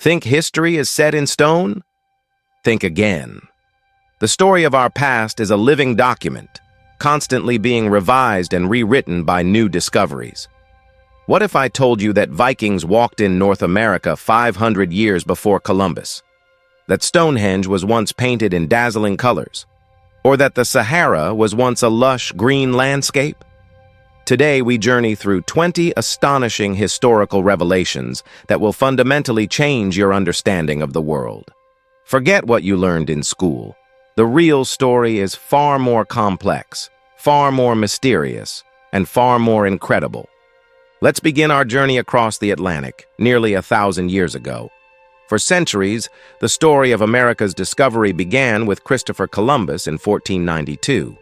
Think history is set in stone? Think again. The story of our past is a living document, constantly being revised and rewritten by new discoveries. What if I told you that Vikings walked in North America 500 years before Columbus? That Stonehenge was once painted in dazzling colors? Or that the Sahara was once a lush green landscape? Today, we journey through 20 astonishing historical revelations that will fundamentally change your understanding of the world. Forget what you learned in school. The real story is far more complex, far more mysterious, and far more incredible. Let's begin our journey across the Atlantic, nearly 1,000 years ago. For centuries, the story of America's discovery began with Christopher Columbus in 1492.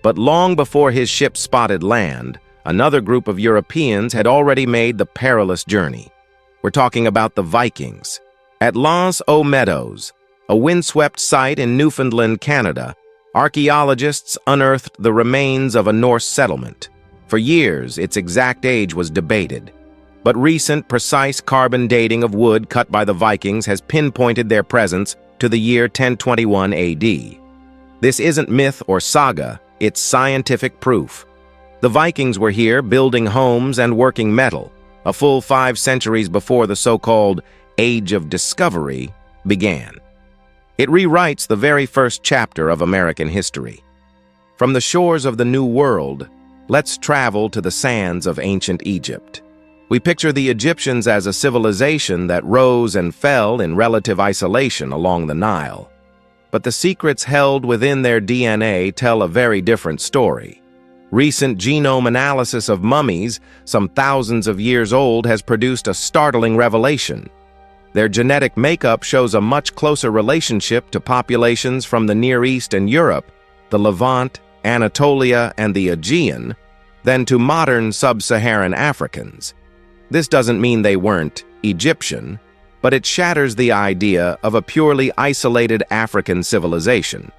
But long before his ship spotted land, another group of Europeans had already made the perilous journey. We're talking about the Vikings. At L'Anse aux Meadows, a windswept site in Newfoundland, Canada, archaeologists unearthed the remains of a Norse settlement. For years, its exact age was debated. But recent, precise carbon dating of wood cut by the Vikings has pinpointed their presence to the year 1021 AD. This isn't myth or saga, it's scientific proof. The Vikings were here building homes and working metal, a full 5 centuries before the so-called Age of Discovery began. It rewrites the very first chapter of American history. From the shores of the New World, let's travel to the sands of ancient Egypt. We picture the Egyptians as a civilization that rose and fell in relative isolation along the Nile. But the secrets held within their DNA tell a very different story. Recent genome analysis of mummies, some thousands of years old, has produced a startling revelation. Their genetic makeup shows a much closer relationship to populations from the Near East and Europe, the Levant, Anatolia, and the Aegean, than to modern sub-Saharan Africans. This doesn't mean they weren't Egyptian, but it shatters the idea of a purely isolated African civilization.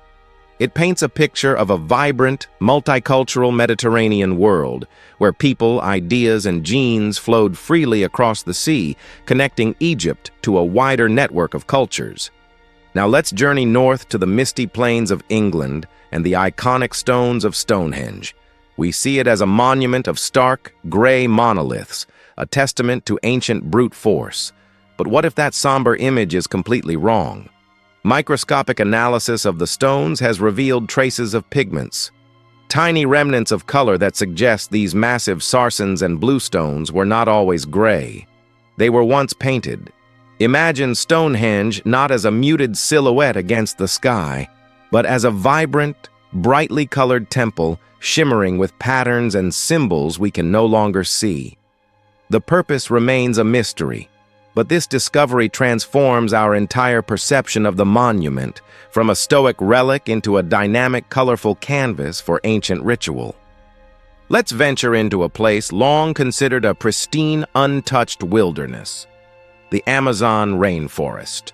It paints a picture of a vibrant, multicultural Mediterranean world where people, ideas, and genes flowed freely across the sea, connecting Egypt to a wider network of cultures. Now let's journey north to the misty plains of England and the iconic stones of Stonehenge. We see it as a monument of stark, gray monoliths, a testament to ancient brute force. But what if that somber image is completely wrong? Microscopic analysis of the stones has revealed traces of pigments, tiny remnants of color that suggest these massive sarsen and bluestones were not always gray. They were once painted. Imagine Stonehenge not as a muted silhouette against the sky, but as a vibrant, brightly colored temple shimmering with patterns and symbols we can no longer see. The purpose remains a mystery, but this discovery transforms our entire perception of the monument from a stoic relic into a dynamic, colorful canvas for ancient ritual. Let's venture into a place long considered a pristine, untouched wilderness, the Amazon rainforest.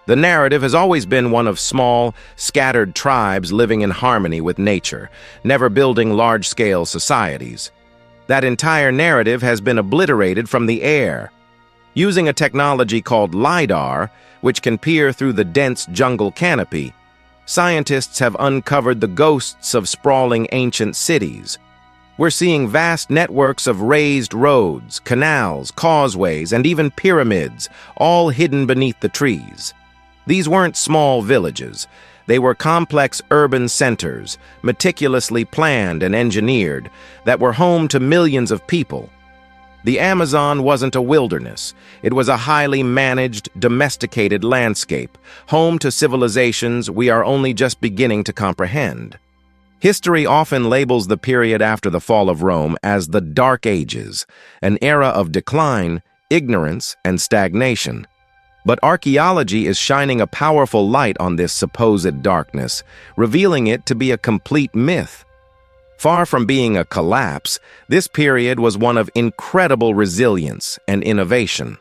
The narrative has always been one of small, scattered tribes living in harmony with nature, never building large-scale societies. That entire narrative has been obliterated from the air. Using a technology called LiDAR, which can peer through the dense jungle canopy, scientists have uncovered the ghosts of sprawling ancient cities. We're seeing vast networks of raised roads, canals, causeways, and even pyramids, all hidden beneath the trees. These weren't small villages. They were complex urban centers, meticulously planned and engineered, that were home to millions of people. The Amazon wasn't a wilderness. It was a highly managed, domesticated landscape, home to civilizations we are only just beginning to comprehend. History often labels the period after the fall of Rome as the Dark Ages, an era of decline, ignorance, and stagnation. But archaeology is shining a powerful light on this supposed darkness, revealing it to be a complete myth. Far from being a collapse, this period was one of incredible resilience and innovation.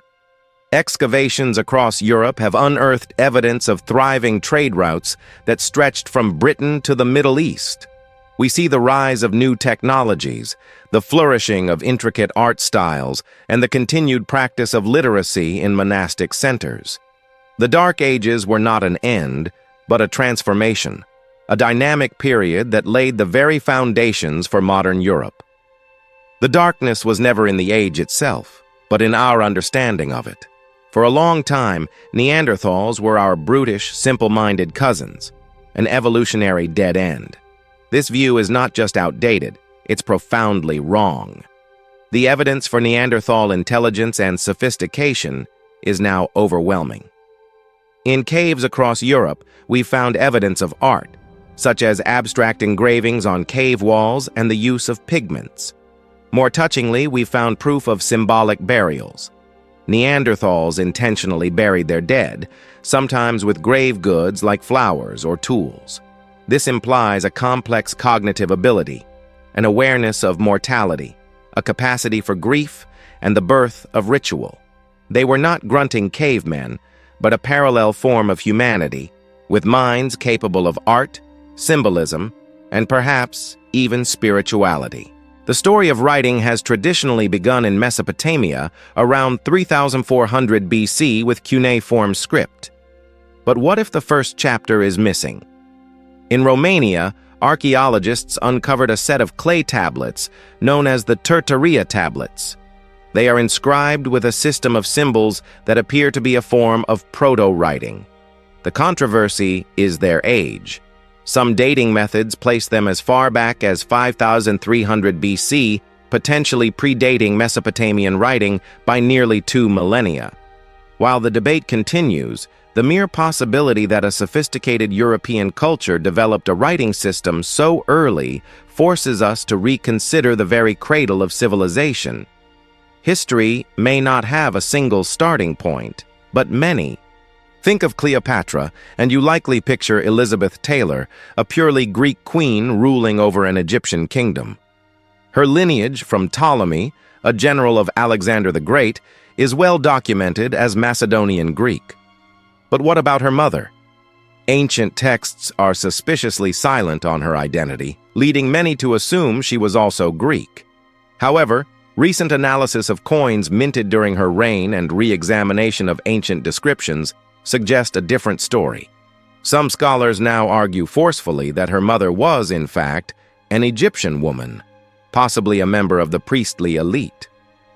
Excavations across Europe have unearthed evidence of thriving trade routes that stretched from Britain to the Middle East. We see the rise of new technologies, the flourishing of intricate art styles, and the continued practice of literacy in monastic centers. The Dark Ages were not an end, but a transformation, a dynamic period that laid the very foundations for modern Europe. The darkness was never in the age itself, but in our understanding of it. For a long time, Neanderthals were our brutish, simple-minded cousins, an evolutionary dead end. This view is not just outdated, it's profoundly wrong. The evidence for Neanderthal intelligence and sophistication is now overwhelming. In caves across Europe, we found evidence of art, such as abstract engravings on cave walls and the use of pigments. More touchingly, we found proof of symbolic burials. Neanderthals intentionally buried their dead, sometimes with grave goods like flowers or tools. This implies a complex cognitive ability, an awareness of mortality, a capacity for grief, and the birth of ritual. They were not grunting cavemen, but a parallel form of humanity, with minds capable of art, symbolism, and perhaps even spirituality. The story of writing has traditionally begun in Mesopotamia around 3400 BC with cuneiform script. But what if the first chapter is missing? In Romania, archaeologists uncovered a set of clay tablets known as the Tertaria tablets. They are inscribed with a system of symbols that appear to be a form of proto-writing. The controversy is their age. Some dating methods place them as far back as 5300 BC, potentially predating Mesopotamian writing by nearly 2 millennia. While the debate continues, the mere possibility that a sophisticated European culture developed a writing system so early forces us to reconsider the very cradle of civilization. History may not have a single starting point, but many. Think of Cleopatra, and you likely picture Elizabeth Taylor, a purely Greek queen ruling over an Egyptian kingdom. Her lineage from Ptolemy, a general of Alexander the Great, is well documented as Macedonian Greek. But what about her mother? Ancient texts are suspiciously silent on her identity, leading many to assume she was also Greek. However, recent analysis of coins minted during her reign and re-examination of ancient descriptions suggest a different story. Some scholars now argue forcefully that her mother was, in fact, an Egyptian woman, possibly a member of the priestly elite.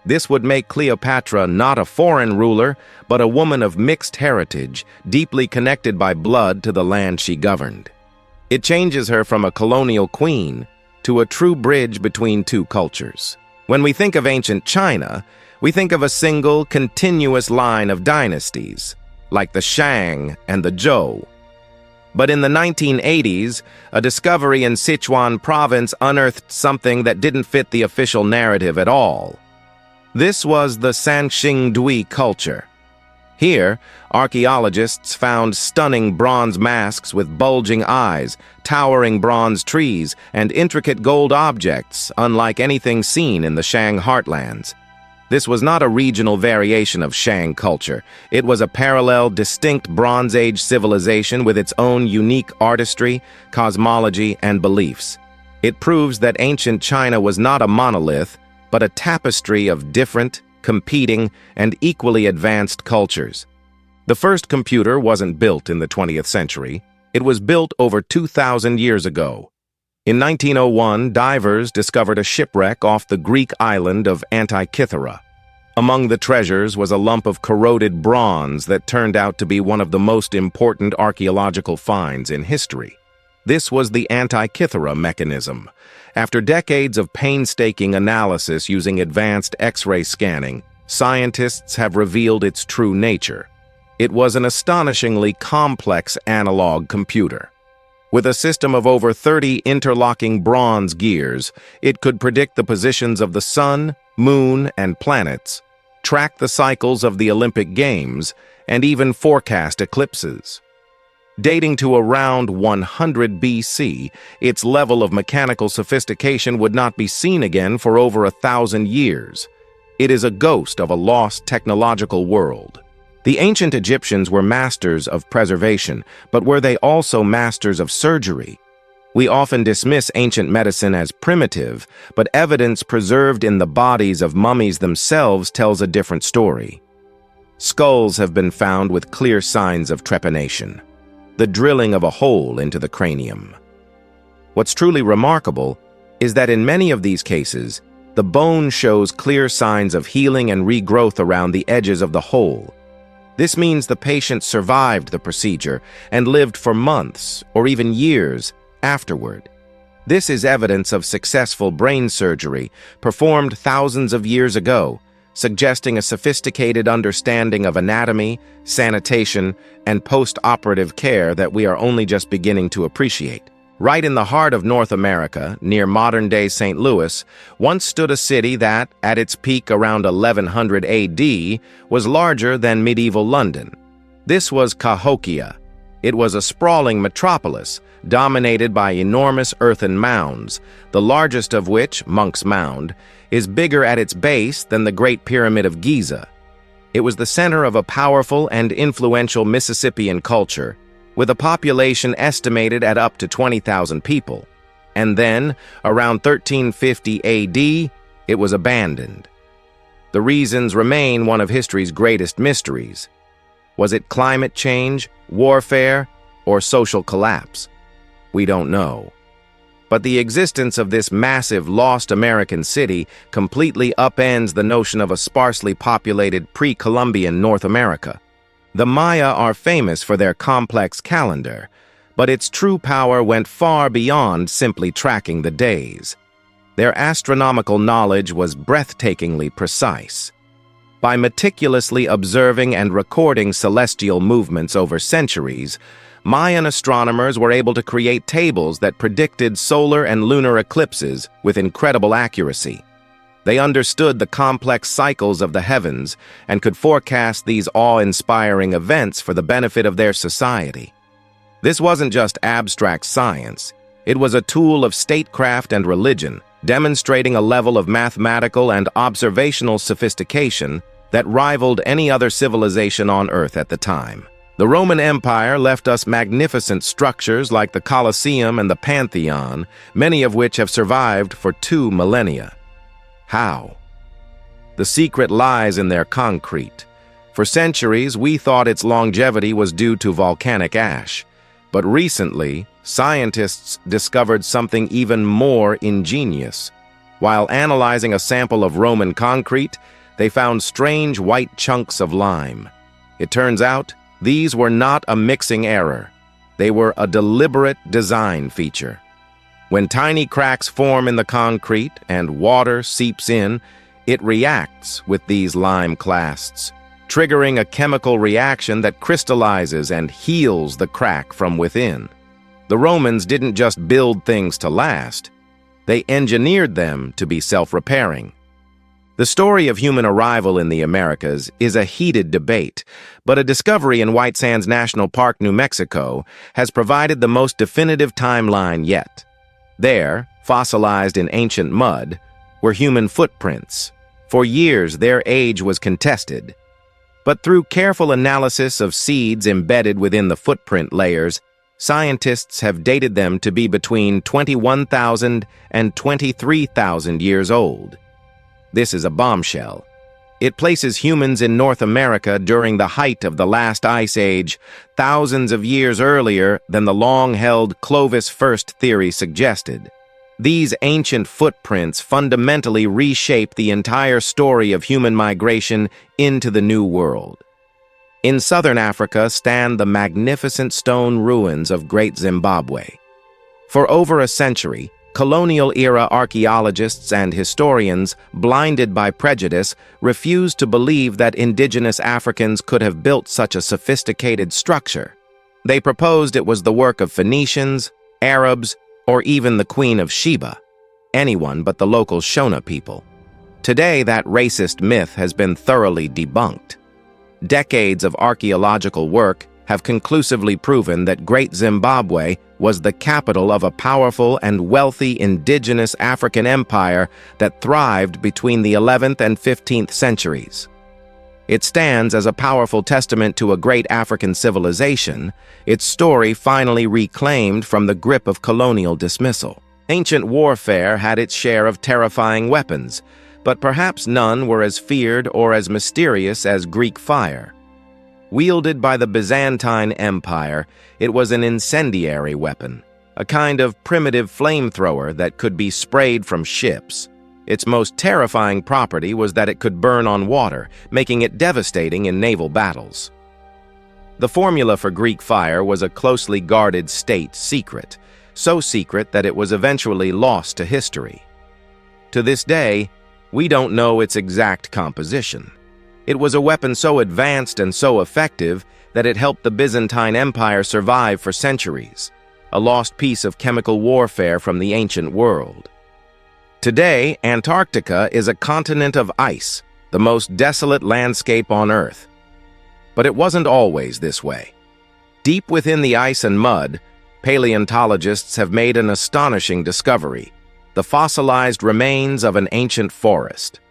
This would make Cleopatra not a foreign ruler, but a woman of mixed heritage, deeply connected by blood to the land she governed. It changes her from a colonial queen to a true bridge between two cultures. When we think of ancient China, we think of a single, continuous line of dynasties, like the Shang and the Zhou. But in the 1980s, a discovery in Sichuan province unearthed something that didn't fit the official narrative at all. This was the Sanxingdui culture. Here, archaeologists found stunning bronze masks with bulging eyes, towering bronze trees, and intricate gold objects unlike anything seen in the Shang heartlands. This was not a regional variation of Shang culture. It was a parallel, distinct Bronze Age civilization with its own unique artistry, cosmology, and beliefs. It proves that ancient China was not a monolith, but a tapestry of different, competing, and equally advanced cultures. The first computer wasn't built in the 20th century. It was built over 2,000 years ago. In 1901, divers discovered a shipwreck off the Greek island of Antikythera. Among the treasures was a lump of corroded bronze that turned out to be one of the most important archaeological finds in history. This was the Antikythera mechanism. After decades of painstaking analysis using advanced X-ray scanning, scientists have revealed its true nature. It was an astonishingly complex analog computer. With a system of over 30 interlocking bronze gears, it could predict the positions of the sun, moon, and planets, track the cycles of the Olympic Games, and even forecast eclipses. Dating to around 100 BC, its level of mechanical sophistication would not be seen again for over 1,000 years. It is a ghost of a lost technological world. The ancient Egyptians were masters of preservation, but were they also masters of surgery? We often dismiss ancient medicine as primitive, but evidence preserved in the bodies of mummies themselves tells a different story. Skulls have been found with clear signs of trepanation, the drilling of a hole into the cranium. What's truly remarkable is that in many of these cases, the bone shows clear signs of healing and regrowth around the edges of the hole. This means the patient survived the procedure and lived for months or even years afterward. This is evidence of successful brain surgery performed thousands of years ago, suggesting a sophisticated understanding of anatomy, sanitation, and post-operative care that we are only just beginning to appreciate. Right in the heart of North America, near modern-day St. Louis, once stood a city that, at its peak around 1100 AD, was larger than medieval London. This was Cahokia. It was a sprawling metropolis, dominated by enormous earthen mounds, the largest of which, Monk's Mound, is bigger at its base than the Great Pyramid of Giza. It was the center of a powerful and influential Mississippian culture, with a population estimated at up to 20,000 people. And then, around 1350 AD, it was abandoned. The reasons remain one of history's greatest mysteries. Was it climate change, warfare, or social collapse? We don't know. But the existence of this massive lost American city completely upends the notion of a sparsely populated pre-Columbian North America. The Maya are famous for their complex calendar, but its true power went far beyond simply tracking the days. Their astronomical knowledge was breathtakingly precise. By meticulously observing and recording celestial movements over centuries, Mayan astronomers were able to create tables that predicted solar and lunar eclipses with incredible accuracy. They understood the complex cycles of the heavens and could forecast these awe-inspiring events for the benefit of their society. This wasn't just abstract science. It was a tool of statecraft and religion, demonstrating a level of mathematical and observational sophistication that rivaled any other civilization on Earth at the time. The Roman Empire left us magnificent structures like the Colosseum and the Pantheon, many of which have survived for 2 millennia. How? The secret lies in their concrete. For centuries, we thought its longevity was due to volcanic ash. But recently, scientists discovered something even more ingenious. While analyzing a sample of Roman concrete, they found strange white chunks of lime. It turns out, these were not a mixing error. They were a deliberate design feature. When tiny cracks form in the concrete and water seeps in, it reacts with these lime clasts, triggering a chemical reaction that crystallizes and heals the crack from within. The Romans didn't just build things to last, they engineered them to be self-repairing. The story of human arrival in the Americas is a heated debate, but a discovery in White Sands National Park, New Mexico, has provided the most definitive timeline yet. There, fossilized in ancient mud, were human footprints. For years, their age was contested. But through careful analysis of seeds embedded within the footprint layers, scientists have dated them to be between 21,000 and 23,000 years old. This is a bombshell. It places humans in North America during the height of the last ice age, thousands of years earlier than the long-held Clovis First theory suggested. These ancient footprints fundamentally reshape the entire story of human migration into the New World. In southern Africa stand the magnificent stone ruins of Great Zimbabwe. For over a century, colonial-era archaeologists and historians, blinded by prejudice, refused to believe that indigenous Africans could have built such a sophisticated structure. They proposed it was the work of Phoenicians, Arabs, or even the Queen of Sheba, anyone but the local Shona people. Today, that racist myth has been thoroughly debunked. Decades of archaeological work have conclusively proven that Great Zimbabwe was the capital of a powerful and wealthy indigenous African empire that thrived between the 11th and 15th centuries. It stands as a powerful testament to a great African civilization, its story finally reclaimed from the grip of colonial dismissal. Ancient warfare had its share of terrifying weapons, but perhaps none were as feared or as mysterious as Greek fire. Wielded by the Byzantine Empire, it was an incendiary weapon, a kind of primitive flamethrower that could be sprayed from ships. Its most terrifying property was that it could burn on water, making it devastating in naval battles. The formula for Greek fire was a closely guarded state secret, so secret that it was eventually lost to history. To this day, we don't know its exact composition. It was a weapon so advanced and so effective that it helped the Byzantine Empire survive for centuries, a lost piece of chemical warfare from the ancient world. Today, Antarctica is a continent of ice, the most desolate landscape on Earth. But it wasn't always this way. Deep within the ice and mud, paleontologists have made an astonishing discovery: the fossilized remains of an ancient forest.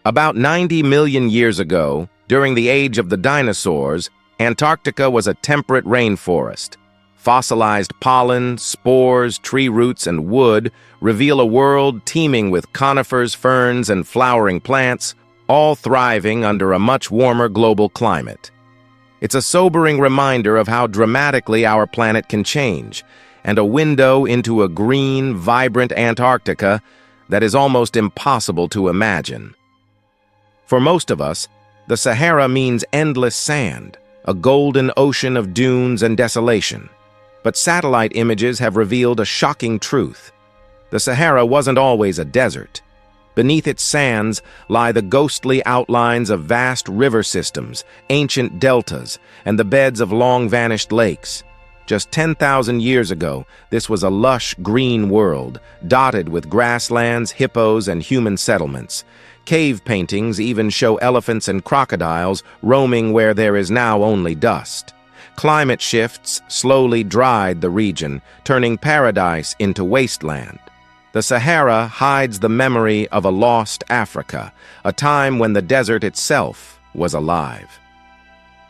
About 90 million years ago, during the age of the dinosaurs, Antarctica was a temperate rainforest. Fossilized pollen, spores, tree roots, and wood reveal a world teeming with conifers, ferns, and flowering plants, all thriving under a much warmer global climate. It's a sobering reminder of how dramatically our planet can change, and a window into a green, vibrant Antarctica that is almost impossible to imagine. For most of us, the Sahara means endless sand, a golden ocean of dunes and desolation. But satellite images have revealed a shocking truth. The Sahara wasn't always a desert. Beneath its sands lie the ghostly outlines of vast river systems, ancient deltas, and the beds of long-vanished lakes. Just 10,000 years ago, this was a lush green world, dotted with grasslands, hippos, and human settlements. Cave paintings even show elephants and crocodiles roaming where there is now only dust. Climate shifts slowly dried the region, turning paradise into wasteland. The Sahara hides the memory of a lost Africa, a time when the desert itself was alive.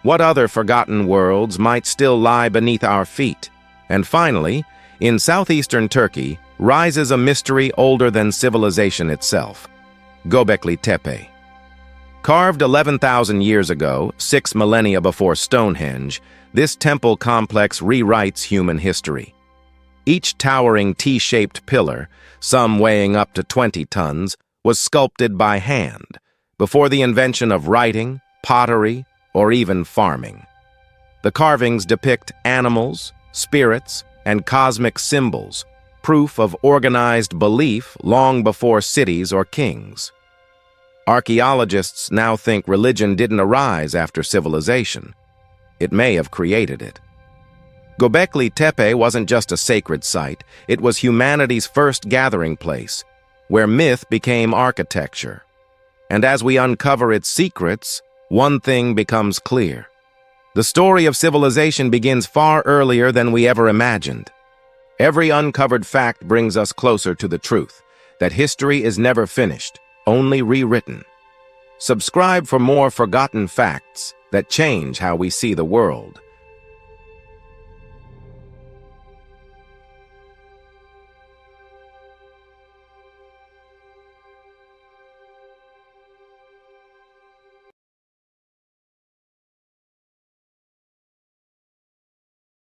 What other forgotten worlds might still lie beneath our feet? And finally, in southeastern Turkey rises a mystery older than civilization itself: Göbekli Tepe. Carved 11,000 years ago, 6 millennia before Stonehenge, this temple complex rewrites human history. Each towering T-shaped pillar, some weighing up to 20 tons, was sculpted by hand, before the invention of writing, pottery, or even farming. The carvings depict animals, spirits, and cosmic symbols, proof of organized belief long before cities or kings. Archaeologists now think religion didn't arise after civilization. It may have created it. Göbekli Tepe wasn't just a sacred site, it was humanity's first gathering place, where myth became architecture. And as we uncover its secrets, one thing becomes clear. The story of civilization begins far earlier than we ever imagined. Every uncovered fact brings us closer to the truth, that history is never finished, only rewritten. Subscribe for more forgotten facts that change how we see the world.